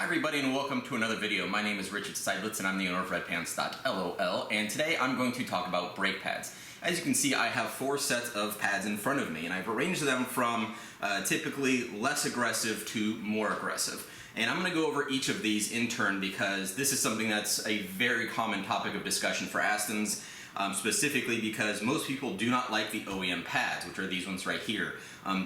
Hi everybody and welcome to another video. My name is Richard Seidlitz and I'm the owner of redpants.lol, and today I'm going to talk about brake pads. As you can see, I have 4 sets of pads in front of me and I've arranged them from typically less aggressive to more aggressive. And I'm going to go over each of these in turn because this is something that's a very common topic of discussion for Astons. Specifically because most people do not like the OEM pads, which are these ones right here.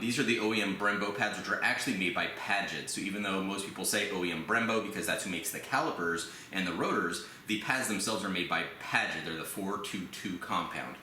These are the OEM Brembo pads, which are actually made by Padgett. So even though most people say OEM Brembo because that's who makes the calipers and the rotors, the pads themselves are made by Padgett. They're the 422 compound.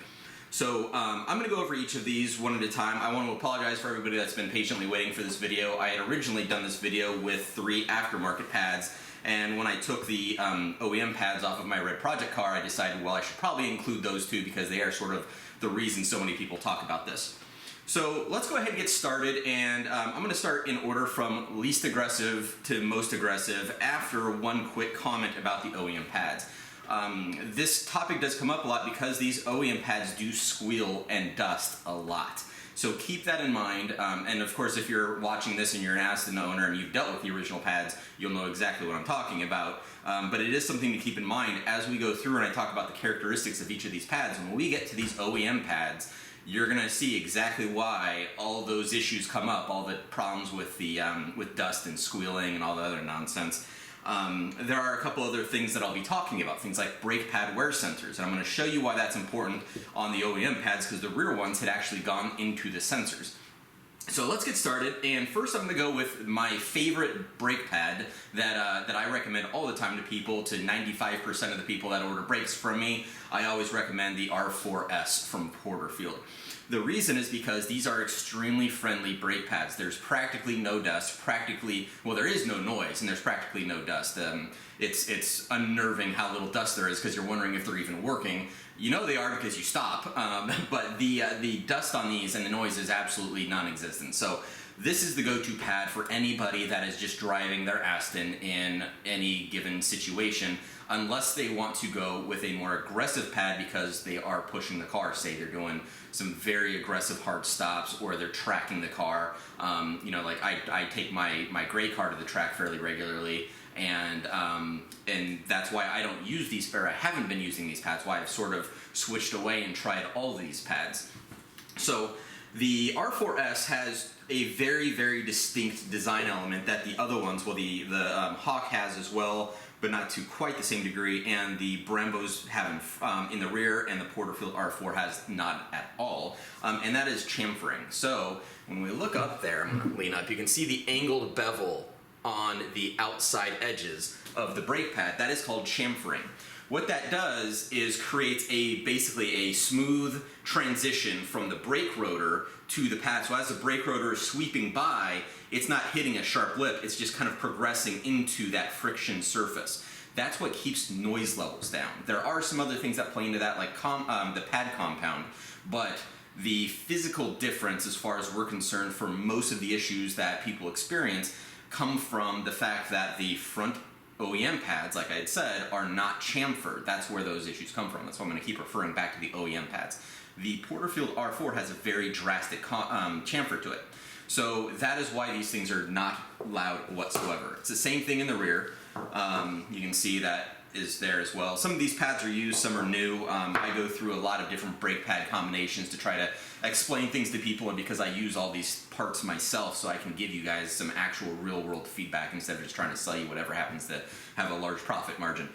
So I'm going to go over each of these one at a time. I want to apologize for everybody that's been patiently waiting for this video. I had originally done this video with 3 aftermarket pads, and when I took the OEM pads off of my red project car, I decided, well, I should probably include those 2 because they are sort of the reason so many people talk about this. So let's go ahead and get started, and I'm going to start in order from least aggressive to most aggressive after one quick comment about the OEM pads. This topic does come up a lot because these OEM pads do squeal and dust a lot. So keep that in mind, and of course if you're watching this and you're an Aston owner and you've dealt with the original pads, you'll know exactly what I'm talking about. But it is something to keep in mind as we go through and I talk about the characteristics of each of these pads. When we get to these OEM pads, you're going to see exactly why all those issues come up, all the problems with the with dust and squealing and all the other nonsense. There are a couple other things that I'll be talking about, things like brake pad wear sensors, and I'm going to show you why that's important on the OEM pads because the rear ones had actually gone into the sensors. So let's get started, and first I'm going to go with my favorite brake pad that I recommend all the time to people, to 95% of the people that order brakes from me. I always recommend the R4S from Porterfield. The reason is because these are extremely friendly brake pads. There's practically no dust, well, there is no noise and there's practically no dust. It's unnerving how little dust there is because you're wondering if they're even working. You know they are because you stop, but the dust on these and the noise is absolutely non-existent. So this is the go-to pad for anybody that is just driving their Aston in any given situation, unless they want to go with a more aggressive pad because they are pushing the car. Say they're doing some very aggressive hard stops or they're tracking the car. You know, like I take my gray car to the track fairly regularly, and that's why I don't use these, or I haven't been using these pads, why I've sort of switched away and tried all these pads. So the R4S has a very, very distinct design element that the other ones, well, the Hawk has as well, but not to quite the same degree, and the Brembos have in the rear, and the Porterfield R4 has not at all, and that is chamfering. So when we look up there, I'm going to lean up, you can see the angled bevel on the outside edges of the brake pad. That is called chamfering. What that does is creates basically a smooth transition from the brake rotor to the pad. So as the brake rotor is sweeping by, it's not hitting a sharp lip, it's just kind of progressing into that friction surface. That's what keeps noise levels down. There are some other things that play into that, like the pad compound, but the physical difference as far as we're concerned for most of the issues that people experience come from the fact that the front OEM pads, like I had said, are not chamfered. That's where those issues come from. That's why I'm going to keep referring back to the OEM pads. The Porterfield R4 has a very drastic chamfer to it. So that is why these things are not loud whatsoever. It's the same thing in the rear. You can see that is there as well. Some of these pads are used, some are new. I go through a lot of different brake pad combinations to try to explain things to people, and because I use all these parts myself, so I can give you guys some actual real world feedback instead of just trying to sell you whatever happens to have a large profit margin.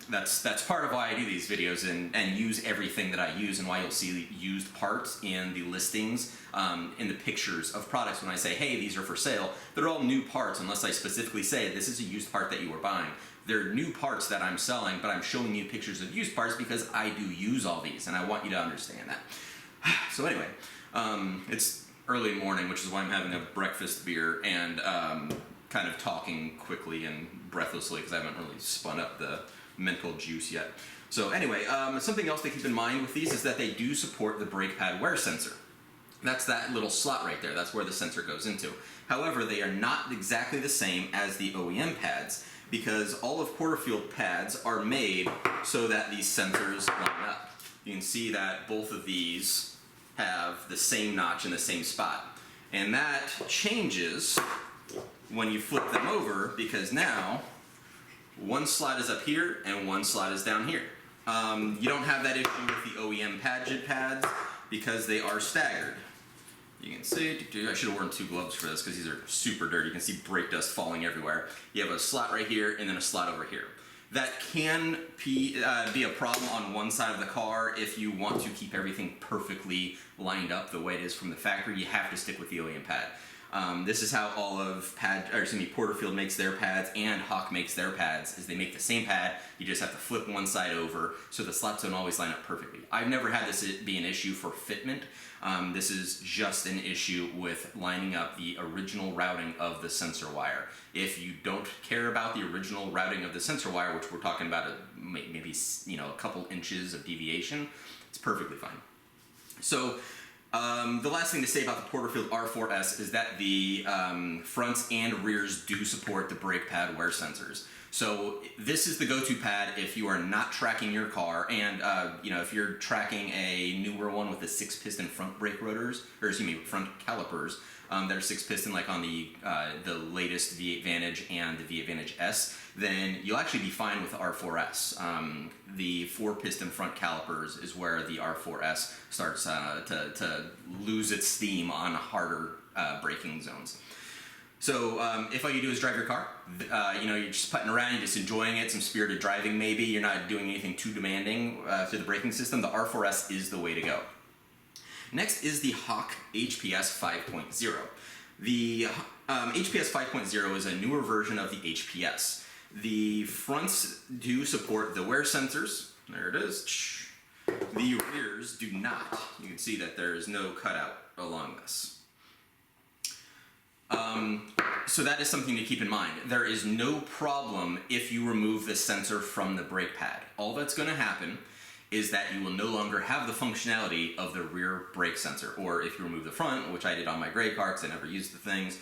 That's part of why I do these videos and use everything that I use, and why you'll see used parts in the listings, in the pictures of products when I say, hey, these are for sale. They're all new parts unless I specifically say this is a used part that you were buying. They're new parts that I'm selling, but I'm showing you pictures of used parts because I do use all these, and I want you to understand that. So anyway, it's early morning, which is why I'm having a breakfast beer and kind of talking quickly and breathlessly because I haven't really spun up the mental juice yet. So anyway, something else to keep in mind with these is that they do support the brake pad wear sensor. That's that little slot right there. That's where the sensor goes into. However, they are not exactly the same as the OEM pads because all of Porterfield pads are made so that these sensors line up. You can see that both of these have the same notch in the same spot. And that changes when you flip them over, because now one slot is up here and one slot is down here. You don't have that issue with the OEM Padgett pads because they are staggered. You can see, I should have worn 2 gloves for this because these are super dirty. You can see brake dust falling everywhere. You have a slot right here and then a slot over here. That can be a problem on one side of the car if you want to keep everything perfectly lined up the way it is from the factory. You have to stick with the OEM pad. This is how all of Porterfield makes their pads and Hawk makes their pads, is they make the same pad, you just have to flip one side over so the slots don't always line up perfectly. I've never had this be an issue for fitment. This is just an issue with lining up the original routing of the sensor wire. If you don't care about the original routing of the sensor wire, which we're talking about maybe a couple inches of deviation, it's perfectly fine. So the last thing to say about the Porterfield R4S is that the fronts and rears do support the brake pad wear sensors. So this is the go-to pad if you are not tracking your car, and if you're tracking a newer one with the 6-piston front brake rotors, or front calipers that are 6-piston, like on the latest V8 Vantage and the V8 Vantage S, then you'll actually be fine with the R4S. The 4-piston front calipers is where the R4S starts to lose its steam on harder braking zones. So if all you do is drive your car, you're just putting around, you're just enjoying it, some spirited driving maybe, you're not doing anything too demanding to the braking system, the R4S is the way to go. Next is the Hawk HPS 5.0. The HPS 5.0 is a newer version of the HPS. The fronts do support the wear sensors. There it is. The rears do not. You can see that there is no cutout along this. So that is something to keep in mind. There is no problem if you remove the sensor from the brake pad. All that's going to happen is that you will no longer have the functionality of the rear brake sensor. Or if you remove the front, which I did on my gray car because I never used the things,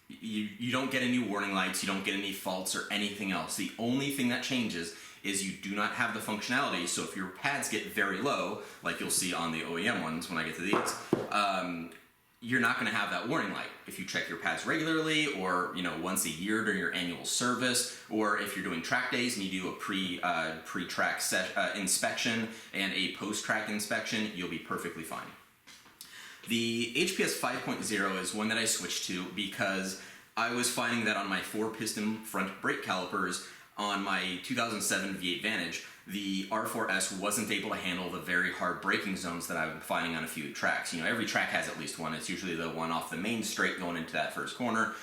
you don't get any warning lights, you don't get any faults or anything else. The only thing that changes is you do not have the functionality, so if your pads get very low, like you'll see on the OEM ones when I get to these, you're not going to have that warning light. If you check your pads regularly, or once a year during your annual service, or if you're doing track days and you do a pre-track inspection and a post-track inspection, you'll be perfectly fine. The HPS 5.0 is one that I switched to because I was finding that on my 4-piston front brake calipers on my 2007 V8 Vantage, the R4S wasn't able to handle the very hard braking zones that I've been finding on a few tracks. Every track has at least one. It's usually the one off the main straight going into that first corner.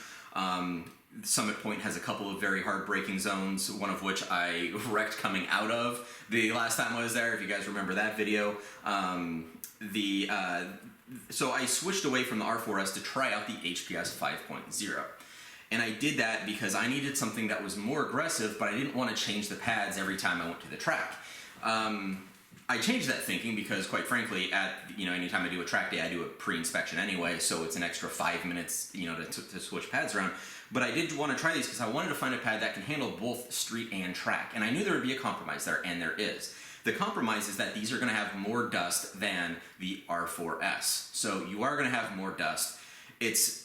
Summit Point has a couple of very hard braking zones, one of which I wrecked coming out of the last time I was there, if you guys remember that video. So I switched away from the R4S to try out the HPS 5.0. And I did that because I needed something that was more aggressive, but I didn't want to change the pads every time I went to the track. I changed that thinking because, quite frankly, anytime I do a track day, I do a pre-inspection anyway, so it's an extra 5 minutes, to switch pads around. But I did want to try these because I wanted to find a pad that can handle both street and track, and I knew there would be a compromise there, and there is. The compromise is that these are going to have more dust than the R4S, so you are going to have more dust. It's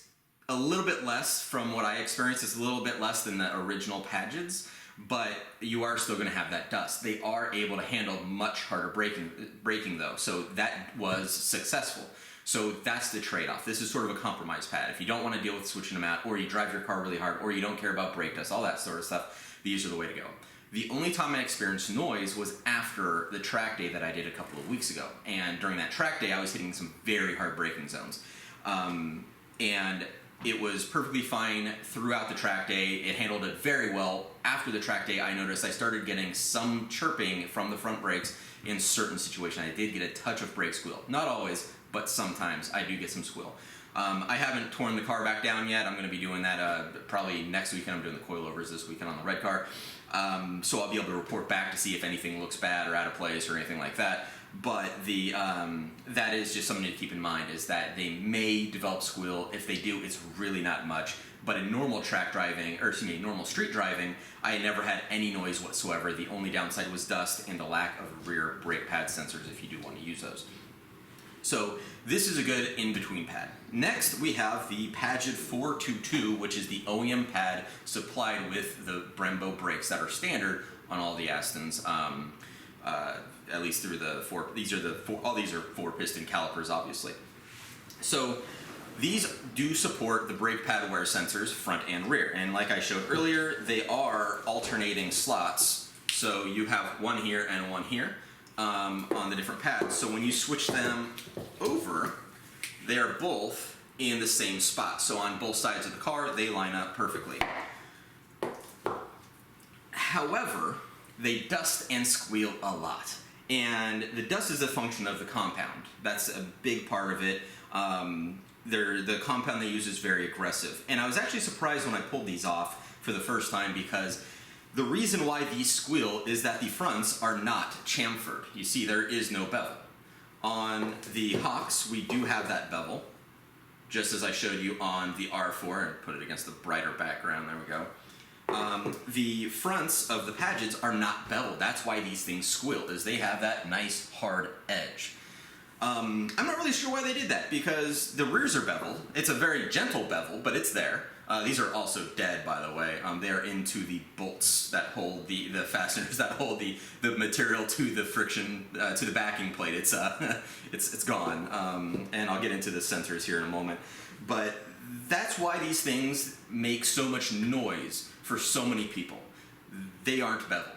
a little bit less from what I experienced. It's a little bit less than the original Padgetts, but you are still going to have that dust. They are able to handle much harder braking though, so that was successful. So that's the trade-off. This is sort of a compromise pad. If you don't want to deal with switching them out, or you drive your car really hard, or you don't care about brake dust, all that sort of stuff, these are the way to go. The only time I experienced noise was after the track day that I did a couple of weeks ago. And during that track day, I was hitting some very hard braking zones. And it was perfectly fine throughout the track day. It handled it very well. After the track day, I noticed I started getting some chirping from the front brakes in certain situations. I did get a touch of brake squeal. Not always, but sometimes I do get some squeal. I haven't torn the car back down yet. I'm going to be doing that probably next weekend. I'm doing the coilovers this weekend on the red car. So I'll be able to report back to see if anything looks bad or out of place or anything like that. But that is just something to keep in mind, is that they may develop squeal. If they do, it's really not much. But in normal track driving, normal street driving, I never had any noise whatsoever. The only downside was dust and the lack of rear brake pad sensors if you do want to use those. So this is a good in-between pad. Next, we have the Paget 422, which is the OEM pad supplied with the Brembo brakes that are standard on all the Astons, at least through the all these are 4-piston calipers, obviously. So these do support the brake pad wear sensors, front and rear. And like I showed earlier, they are alternating slots. So you have one here and one here on the different pads. So when you switch them over, they are both in the same spot. So on both sides of the car, they line up perfectly. However, they dust and squeal a lot. And the dust is a function of the compound. That's a big part of it. The compound they use is very aggressive. And I was actually surprised when I pulled these off for the first time, because the reason why these squeal is that the fronts are not chamfered. You see, there is no bevel. On the Hawks, we do have that bevel, just as I showed you on the R4, and put it against the brighter background, there we go. The fronts of the Pagets are not beveled. That's why these things squeal, is they have that nice hard edge. I'm not really sure why they did that, because the rears are beveled. It's a very gentle bevel, but it's there. These are also dead, by the way. They're into the bolts that hold the fasteners that hold the material to the friction, to the backing plate. It's gone, and I'll get into the sensors here in a moment. But that's why these things make so much noise for so many people. They aren't beveled.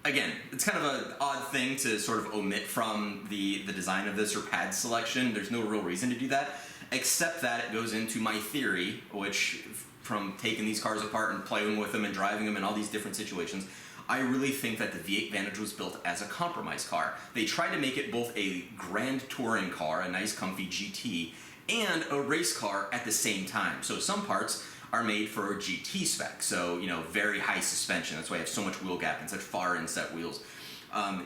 Again, it's kind of an odd thing to sort of omit from the design of this or pad selection. There's no real reason to do that, except that it goes into my theory, which from taking these cars apart and playing with them and driving them in all these different situations, I really think that the V8 Vantage was built as a compromise car. They tried to make it both a grand touring car, a nice comfy GT, and a race car at the same time. So some parts are made for GT spec, so very high suspension. That's why you have so much wheel gap and such far inset wheels.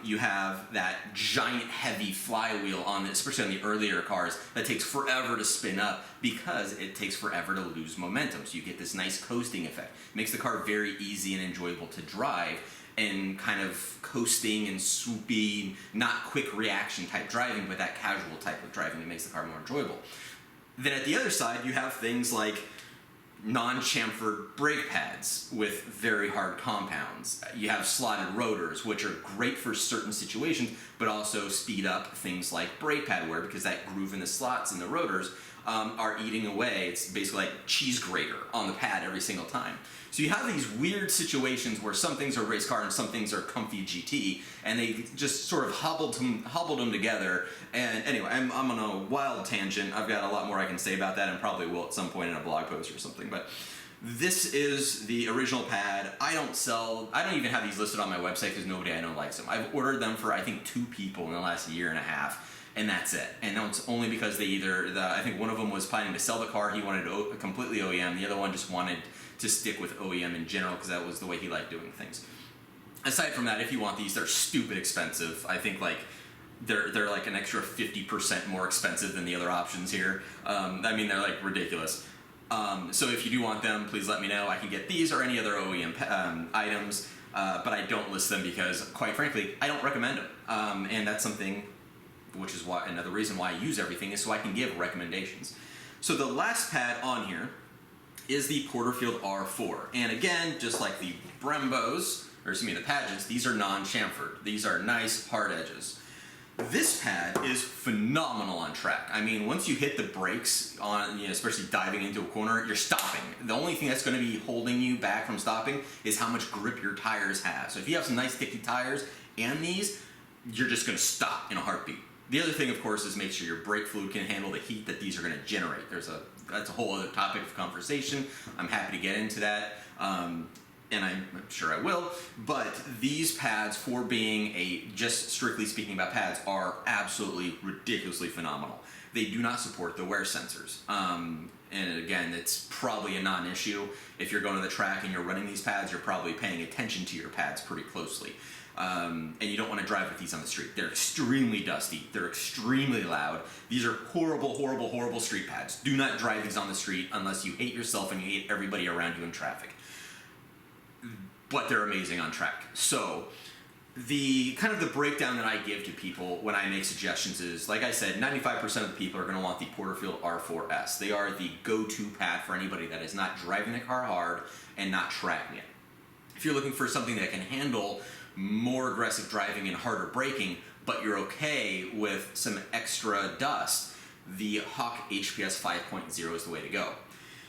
You have that giant heavy flywheel on it, especially on the earlier cars, that takes forever to spin up because it takes forever to lose momentum. So you get this nice coasting effect. It makes the car very easy and enjoyable to drive, and kind of coasting and swoopy, not quick reaction type driving, but that casual type of driving that makes the car more enjoyable. Then at the other side, you have things like non-chamfered brake pads with very hard compounds. You have slotted rotors, which are great for certain situations, but also speed up things like brake pad wear, because that groove in the slots in the rotors are eating away. It's basically like cheese grater on the pad every single time. So you have these weird situations where some things are race car and some things are comfy GT, and they just sort of hobbled them together. And anyway, I'm on a wild tangent. I've got a lot more I can say about that, and probably will at some point in a blog post or something. But this is the original pad. I don't even have these listed on my website because nobody I know likes them. I've ordered them for, I think, 2 people in the last year and a half. And that's it. And it's only because they I think one of them was planning to sell the car. He wanted completely OEM. The other one just wanted to stick with OEM in general because that was the way he liked doing things. Aside from that, if you want these, they're stupid expensive. I think they're like an extra 50% more expensive than the other options here. I mean, they're like ridiculous. So if you do want them, please let me know. I can get these or any other OEM items, but I don't list them because, quite frankly, I don't recommend them. And that's something, which is why another reason why I use everything, is so I can give recommendations. So the last pad on here is the Porterfield R4. And again, just like the Brembos, or excuse me, the Pagets, these are non-chamfered. These are nice hard edges. This pad is phenomenal on track. I mean, once you hit the brakes on, especially diving into a corner, you're stopping. The only thing that's going to be holding you back from stopping is how much grip your tires have. So if you have some nice thicky tires and these, you're just going to stop in a heartbeat. The other thing, of course, is make sure your brake fluid can handle the heat that these are going to generate. That's a whole other topic of conversation. I'm happy to get into that, and I'm sure I will. But these pads, for being just strictly speaking about pads, are absolutely ridiculously phenomenal. They do not support the wear sensors. And again, it's probably a non-issue. If you're going to the track and you're running these pads, you're probably paying attention to your pads pretty closely. And you don't want to drive with these on the street. They're extremely dusty. They're extremely loud. These are horrible, horrible, horrible street pads. Do not drive these on the street unless you hate yourself and you hate everybody around you in traffic. But they're amazing on track. So the kind of the breakdown that I give to people when I make suggestions is, like I said, 95% of the people are going to want the Porterfield R4S. They are the go-to pad for anybody that is not driving the car hard and not tracking it. If you're looking for something that can handle more aggressive driving and harder braking, but you're okay with some extra dust, the Hawk HPS 5.0 is the way to go.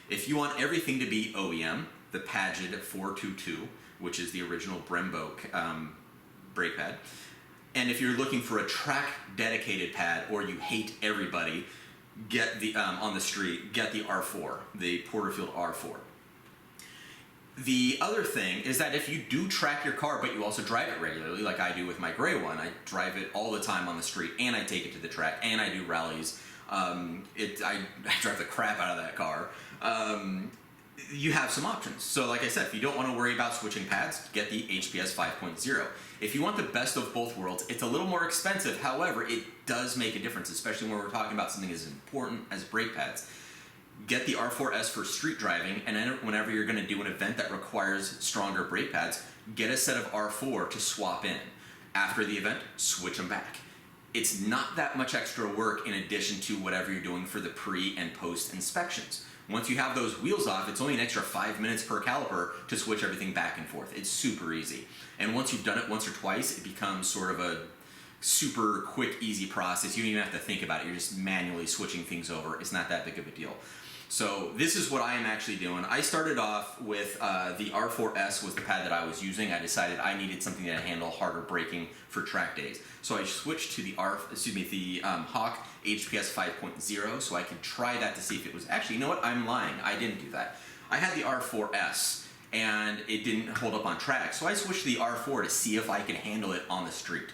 If you want everything to be OEM, the Paget 422, which is the original Brembo brake pad. And if you're looking for a track dedicated pad, or you hate everybody, get the on the street, get the R4, the Porterfield R4. The other thing is that if you do track your car, but you also drive it regularly, like I do with my gray one, I drive it all the time on the street, and I take it to the track, and I do rallies. I drive the crap out of that car. You have some options. So like I said, if you don't want to worry about switching pads, get the HPS 5.0. If you want the best of both worlds, it's a little more expensive. However, it does make a difference, especially when we're talking about something as important as brake pads. Get the R4S for street driving, and then whenever you're going to do an event that requires stronger brake pads, get a set of R4 to swap in. After the event, switch them back. It's not that much extra work in addition to whatever you're doing for the pre and post inspections. Once you have those wheels off, it's only an extra 5 minutes per caliper to switch everything back and forth. It's super easy. And once you've done it once or twice, it becomes sort of a super quick, easy process. You don't even have to think about it. You're just manually switching things over. It's not that big of a deal. So this is what I am actually doing. I started off with the R4S was the pad that I was using. I decided I needed something that handled harder braking for track days. So I switched to the Hawk HPS 5.0 so I could try that to see if it was actually, you know what, I'm lying. I didn't do that. I had the R4S and it didn't hold up on track. So I switched to the R4 to see if I could handle it on the street.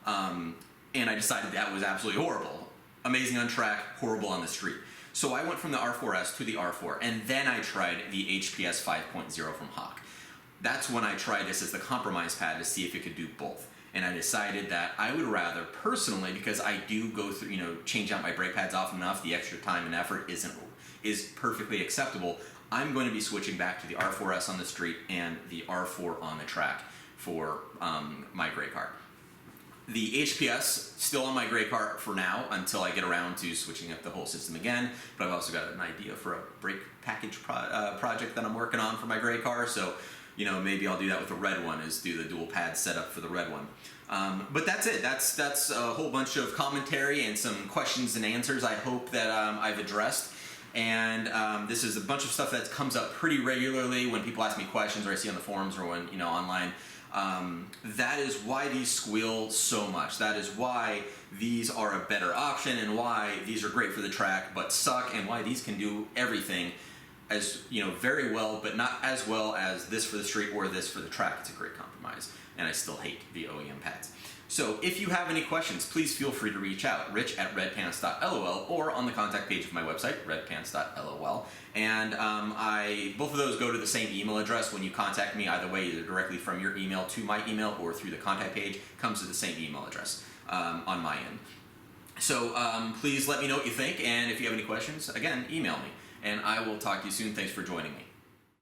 And I decided that was absolutely horrible. Amazing on track, horrible on the street. So I went from the R4S to the R4, and then I tried the HPS 5.0 from Hawk. That's when I tried this as the compromise pad to see if it could do both. And I decided that I would rather, personally, because I do go through, change out my brake pads often enough, the extra time and effort is perfectly acceptable. I'm going to be switching back to the R4S on the street and the R4 on the track for my gray car. The HPS, still on my gray car for now until I get around to switching up the whole system again, but I've also got an idea for a brake package project that I'm working on for my gray car, so maybe I'll do that with the red one, is do the dual pad setup for the red one. But that's it. That's a whole bunch of commentary and some questions and answers I hope that I've addressed. And this is a bunch of stuff that comes up pretty regularly when people ask me questions, or I see on the forums, or when online. That is why these squeal so much. That is why these are a better option, and why these are great for the track but suck, and why these can do everything as very well, but not as well as this for the street or this for the track. It's a great compromise, and I still hate the OEM pads. So if you have any questions, please feel free to reach out, rich@redpants.lol, or on the contact page of my website, redpants.lol. And both of those go to the same email address. When you contact me, either way, either directly from your email to my email or through the contact page, comes to the same email address on my end. So please let me know what you think, and if you have any questions, again, email me. And I will talk to you soon. Thanks for joining me.